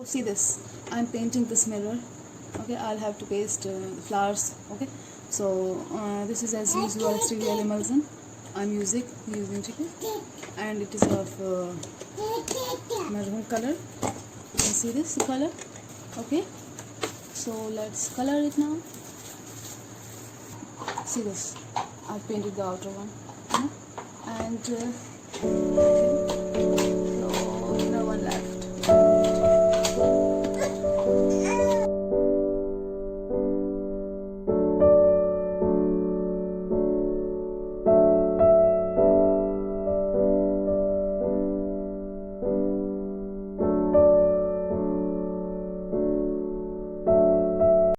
See this, I'm painting this mirror. Okay, I'll have to paste flowers. Okay, so this is as usual exterior emulsion I'm using it, and it is of maroon color. You can see this color. Okay, so let's color it now. See this, I've painted the outer one, and so inner one left.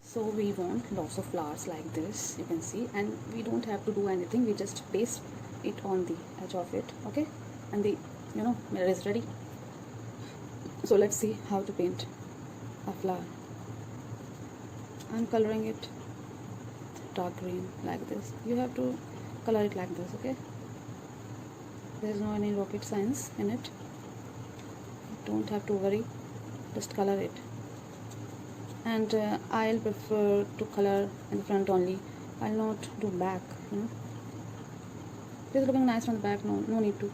So we want lots of flowers like this, you can see, and we don't have to do anything, we just paste it on the edge of it. Okay, and the mirror is ready. So let's see how to paint a flower. I'm coloring it dark green like this. You have to color it like this. Okay, there's no any rocket science in it, you don't have to worry, just color it. And I'll prefer to color in the front only, I'll not do back. It is looking nice from the back, no need to.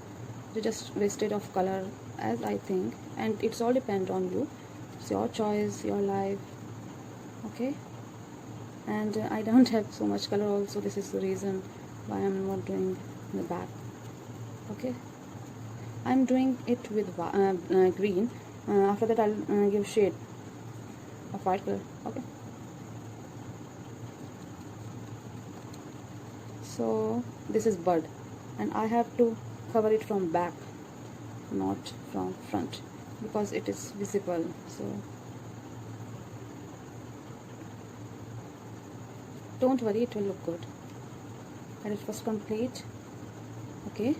You just wasted of color, as I think, and it's all depend on you. It's your choice, your life. Okay, and I don't have so much color also, this is the reason why I'm not doing the back. Okay, I'm doing it with green. After that I'll give shade of white color. Okay, so this is bud, and I have to cover it from back, not from front, because it is visible. So don't worry, it will look good. And it was complete. Okay,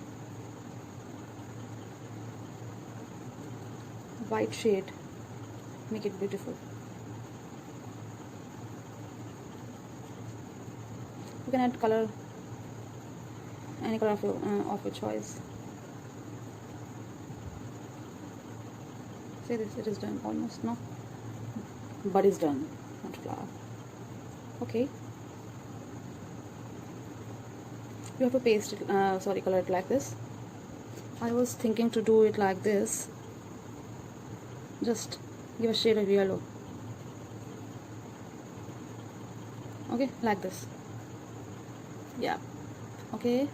white shade, make it beautiful. You can add color, any color of your choice. See this, it is done almost. No, bud is done, not flower. Okay, you have to paste it, color it like this. I was thinking to do it like this, just give a shade of yellow. Okay, like this. Yeah, okay,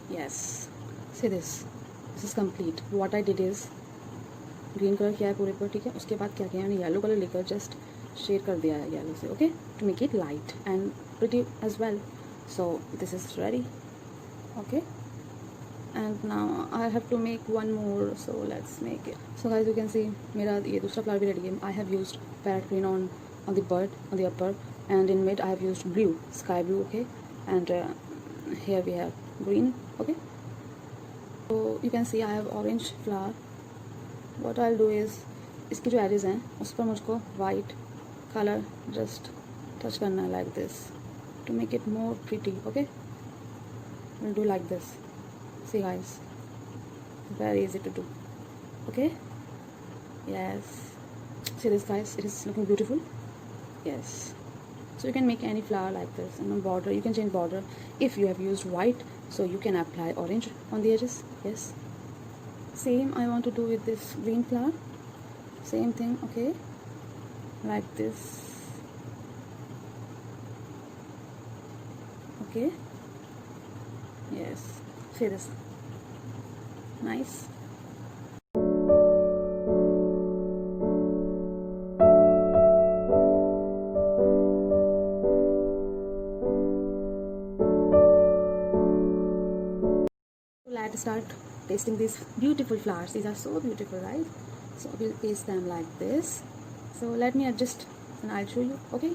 yes. See this is complete. What I did is green colour किया है पूरे पर, ठीक है. उसके बाद क्या किया, मैंने येलो कलर लेकर जस्ट शेड कर दिया है येलो से. Okay, to make it light and pretty as well. So this is ready. Okay, and now I have to make one more, so let's make it. So guys, you can see मेरा ये दूसरा flower भी ready है. I have used parrot green on the bud, on the upper, and in mid I have used blue, sky blue. Okay, and here we have green. Okay, so you can see I have orange flower. What I'll do is, इसकी जो edges हैं उस पर मुझको white color just touch करना है like this to make it more pretty. Okay, we'll do like this. See guys, very easy to do. Okay, yes, see this guys, it is looking beautiful. Yes, so you can make any flower like this, and on border you can change border. If you have used white, so you can apply orange on the edges. Yes, same I want to do with this green flower, same thing. Okay, like this. Okay, yes, see this, nice. Let's start pasting these beautiful flowers. These are so beautiful, right? So we'll paste them like this. So let me adjust and I'll show you. Okay,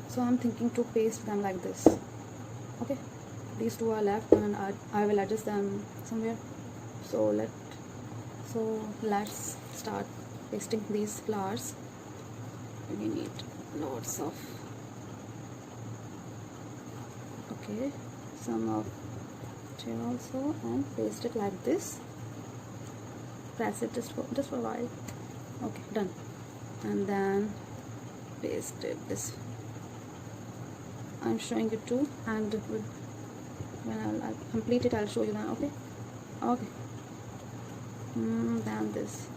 so I'm thinking to paste them like this. Okay, these two are left and I will adjust them somewhere. So let's start pasting these flowers. We need lots of, okay, some of here also, and paste it like this. Press it just for a while. Okay, done. And then paste it this. I'm showing you two, and when I'll complete it, I'll show you that. Okay. Okay. Then this.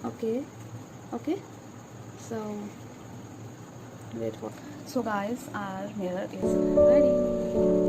Okay. Okay. So wait for. So guys, our mirror is ready.